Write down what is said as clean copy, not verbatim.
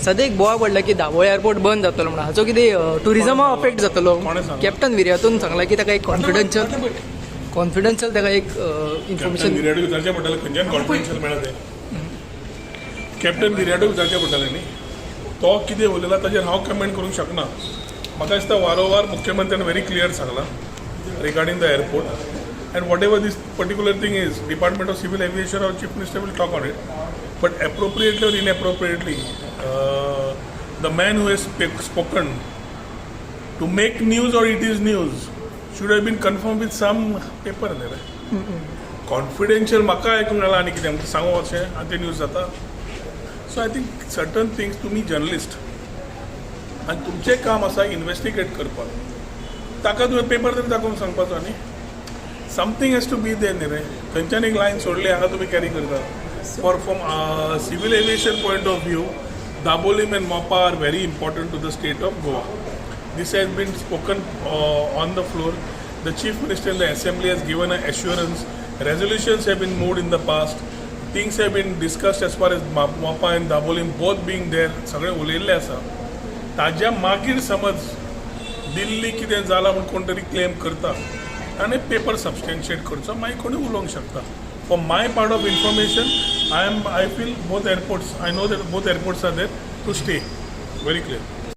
सध्या एक बोवा पडला की दाबोळे एअरपोर्ट बंद जातलो म्हणून हाचो कितें टुरिजमा अफेक्ट जातलो. कॅप्टन विर्यातून सांगला की ताका एक कॉन्फिडन्शियल ताका एक इन्फॉर्मेशन विचारचें पडटलें खंयच्यान कॉन्फिडन्शियल मेळ्ळा तें कॅप्टन विर्याटूक विचारचें पडटलें न्ही. तो कितें उलयला ताचेर हांव कमेंट करूंक शकना. म्हाका दिसता वारंवार मुख्यमंत्र्यान व्हेरी क्लियर सांगलां regarding the airport and whatever this particular thing is, Department of Civil Aviation or Chief Minister will talk on it. But appropriately or inappropriately, the man who has spoken to make news or it is news should have been confirmed with some paper. Confidential म्हाका आयकूंक नाला आनी कितें सांगू अशें आनी तें news जाता. So I think certain things तुमी जर्नलिस्ट आनी तुमचें काम आसा इन्वेस्टिगेट करपाक ताका तुवें पेपर तरी दाखोवन सांगपाचो न्ही. Something has to be there न्ही रे. खंयच्यान एक लायन सोडली हांगा तुमी कॅरी करता. For from civil aviation point of view Dabolim and Mopa are very important to the state of Goa. This has been spoken on the floor. The chief minister in the assembly has given a assurance. Resolutions have been moved in the past. Things have been discussed as far as Mopa and Dabolim both being there. सगळे उलयल्ले आसा. ताज्या मागीर समज दिल्ली कितें जालां म्हूण कोण तरी क्लेम करता आनी पेपर सबस्टेन्शिएट करचो मागीर कोणी उलोवंक शकता. For my part of information I feel both airports, I know that both airports are there to stay. Very clear.